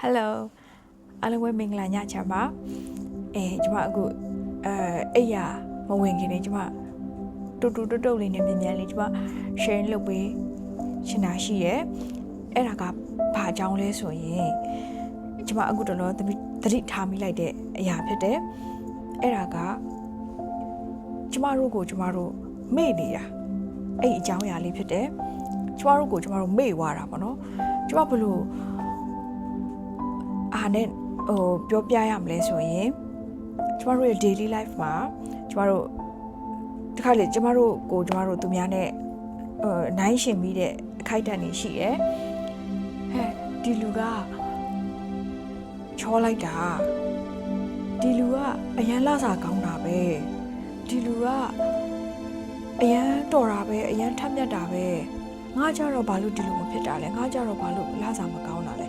Hello အားလုံးပဲမင်္ဂလာညချမ်းပါကျွန်မအခုအိယာမဝင်ခင်နေကျွန်မတူတုတ်လေးနဲ့မြန်မြန်လေးကျွန်မ sharing လုပ်ပေးရှင်းတာရှိရဲအဲ့ဒါကဘာအကြောင်းလဲဆိုရင်ကျွန်မအခုတော့သတိထားမိလိုက်တဲ့အရာဖြစ်တယ်အဲ့ဒါကကျွန်မတို့မေ့နေတာအဲ့အကြောင်းအရာလေးဖြစ်တယ်ကျွန်မတို့မေ့သွားတာပေါ့နော်ကျွန်မဘလို့အားနဲ့ပြောပြရမလဲဆိုရင်ကျမတို့ရဲ့ daily life မှာကျမတို့တခါလေကျမတို့သူများနဲ့နိုင်ရှင်ပြီးတဲ့အခိုက်အတန့်တွေရှိရယ်ဟဲ့ဒီလူကချောလိုက်တာဒီလူကအရန်လှစာကောင်းတာပဲဒီလူကအရန်တော်တာပဲအရန်ထက်မြက်တာပဲငါကြတော့ဘာလို့ဒီလိုမဖြစ်တာလဲငါကြတော့ဘာလို့လှစာမကောင်းတာလဲ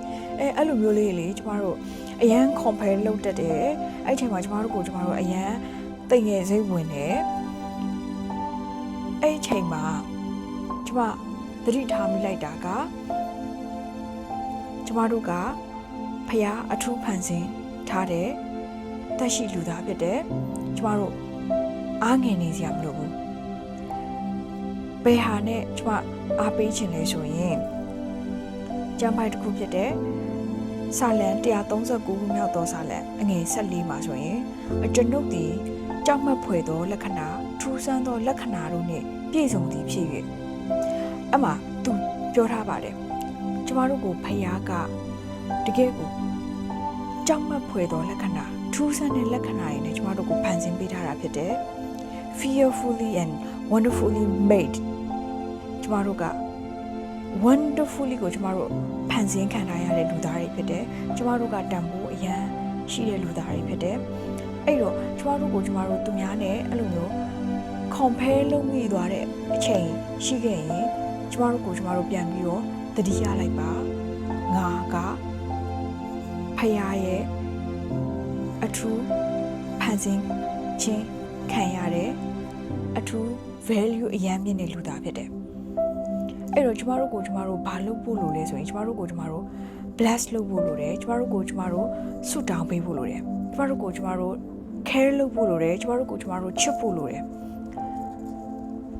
အဲ့လိုမျိုးလေးလေကျမတို့အရန် compare လုပ်တတ်တယ်အဲ့ချိန်မှာကျမတို့အရန်တိတ်ငယ်စိတ်ဝင်တယ်အဲ့ချိန်မှာကျမသတိထားမိလိုက်တာကကျမတို့ကဖျားအထူးဖန်ဆင်းထားတဲ့တက်ရှိလူသားဖြစ်တယ်ကျမတို့အားငယ်နေစရာမလိုဘူးဘယ်ဟာနဲ့ကျမအားပေးခြင်းလဲဆိုရင်ကျမ်းပိုက်တစ်ခုဖြစ်တဲ့စာလံ139ခုမြောက်သောစာလံအငယ်14မှာဆိုရင်အကျွန်ုပ်သည်ကြောက်မက်ဖွယ်သောလက္ခဏာထူးဆန်းသောလက္ခဏာတို့နှင့်ပြည့်စုံသည်ဖြစ်၍အမှသူပြောထားပါတယ်ကျမတို့ကိုဖယားကတကယ်ကိုကြောက်မက်ဖွယ်သောလက္ခဏာထူးဆန်းတဲ့လက္ခဏာတွေနဲ့ကျမတို့ကိုဖန်ဆင်းပေးထားတာဖြစ်တယ် fearfully and wonderfully made ကျမတို့က wonderfully ကိုကျမတို့ဖန်ဆင်းခံထားရတဲ့လူသားတွေဖြစ်တယ်ကျမတို့ကတန်ဖိုးအရန်ရှိတဲ့လူသားတွေဖြစ်တယ်အဲ့တော့ကျမတို့သူများနဲ့အဲ့လိုမျိုး compare လုပ်မိသွားတဲ့အချိန်ရှိခဲ့ရင်ကျမတို့ပြန်ပြီးတော့သတိရလိုက်ပါငါကဖယားရဲ့အထူးဖန်ဆင်းခြင်းခံရတဲ့အထူး value အရန်မြင့်တဲ့လူသားဖြစ်တယ်အဲ့တော့ကျမတို့ဘာလုပ်ဖို့လိုလဲဆိုရင်ကျမတို့ bless လုပ်ဖို့လိုတယ်ကျမတို့ဆုတောင်းပေးဖို့လိုတယ်ကျမတို့ care လုပ်ဖို့လိုတယ်ကျမတို့ချစ်ဖို့လိုတယ်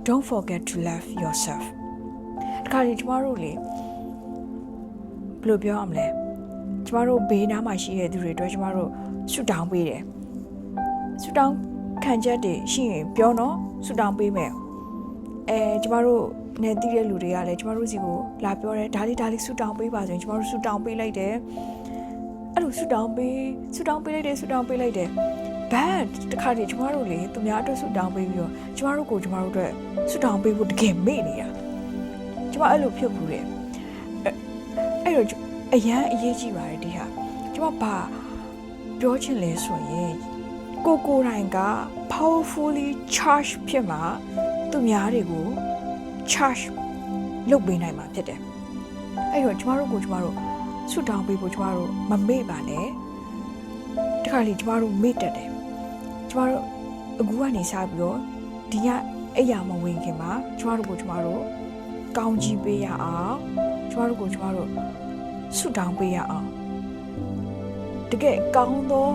Don't forget to love yourself တခါလေကျမတို့လေဘယ်လိုပြောရမလဲကျမတို့ဘေးနားမှာရှိတဲ့သူတွေအတွက်ကျမတို့ဆုတောင်းပေးတယ်ဆုတောင်းခံချက်တွေရှိရင်ပြောနော်ဆုတောင်းပေးမယ်ကျမတို့နဲ့တည်တဲ့လူတွေကလည်းကျမတို့စီကိုလာပြောတယ်ဒါလေးဆူတောင်းပေးပါဆိုရင်ကျမတို့ဆူတောင်းပေးလိုက်တယ်အဲ့လိုဆူတောင်းပေးလိုက်တယ်ဘတ်တခါတည်းကျမတို့လေသူများအတွက်ဆူတောင်းပေးပြီးတော့ကျမတို့အတွက်ဆူတောင်းပေးဖို့တကယ်မေ့နေတာကျမအဲ့လိုဖြစ်ဘူးတယ်အဲ့တော့အရန်အရေးကြီးပါတယ်ဒီဟာကျမဘာပြောချင်လဲဆိုရင်ကိုတိုင်းက powerfully charge ဖြစ်မှာသူများတွေကို charge လုပ်ပေးနိုင်မှာဖြစ်တယ်အဲ့တော့ကျမတို့ဆုတောင်းပေးဖို့ကျမတို့မမေ့ပါနဲ့တခါလေကျမတို့မေ့တတ်တယ်ကျမတို့အခုကနေစပြီးတော့ဒီညအိယာမဝင်ခင်မှာကျမတို့ကောင်းကြီးပေးရအောင်ကျမတို့ဆုတောင်းပေးရအောင်တကယ်ကောင်းသော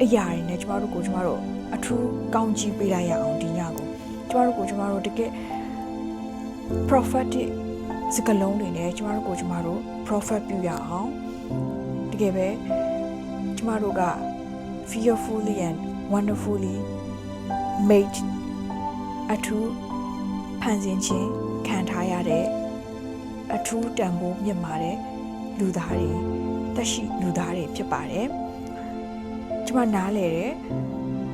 အရာတွေနဲ့ကျမတို့အထူးကောင်းကြီးပေးလိုက်ရအောင်ဒီညကိုကျမတို့တကယ်prophetic စကားလုံးတွေနဲ့ကျမတို့ prophet ပြုရအောင်တကယ်ပဲကျမတို့က fearfully and wonderfully made အထူးဖန်ဆင်းခြင်းခံထားရတဲ့အထူးတန်ဖိုးမြင့်မာတဲ့လူသားတွေတက်ရှိလူသားတွေဖြစ်ပါတယ်ကျမနားလေတယ်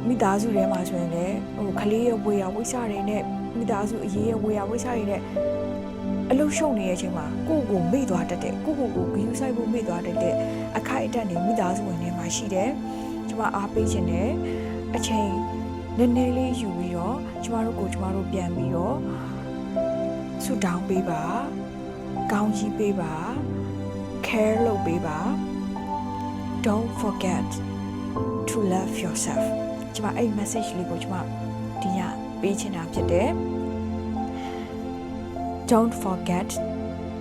မိသားစုထဲမှာဆိုရင်လည်းကလေးရဲ့ဝေယဝိစာတွေနဲ့မိသားစုအရေးရဲ့ဝေယဝိစာတွေနဲ့အလုရှုံနေတဲ့အချိန်မှာကိုမေ့သွားတတ်တဲ့ကိုဂရုစိုက်ဖို့မေ့သွားတတ်တဲ့အခိုက်အတန့်တွေမိသားစုဝင်ထဲမှာရှိတယ်ကျမအားပေးခြင်းနဲ့အချိန်နည်းနည်းလေးယူပြီးတော့ကျမတို့ပြန်ပြီးတော့ဆုတောင်းပေးပါကောင်းကြီးပေးပါ care လုပ်ပေးပါ Don't forget to love yourself ကျမအဲ့ message လေးကိုကျမဒီညပေးချင်တာဖြစ်တယ် Don't forget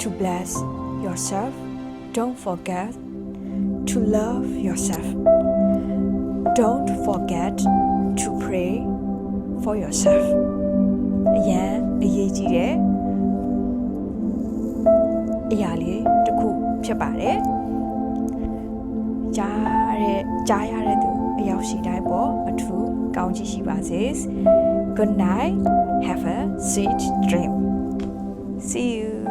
to bless yourself. Don't forget to love yourself. Don't forget to pray for yourself. အရင်အရေးကြီးတဲ့အရာလေးတစ်ခုဖြစ်ပါတယ်ကြားရတဲ့သူအရောက်ရှိတိုင်းပေါ့အထူးကောင်းချီးရှိပါစေ Good night, have a sweet dream. See you.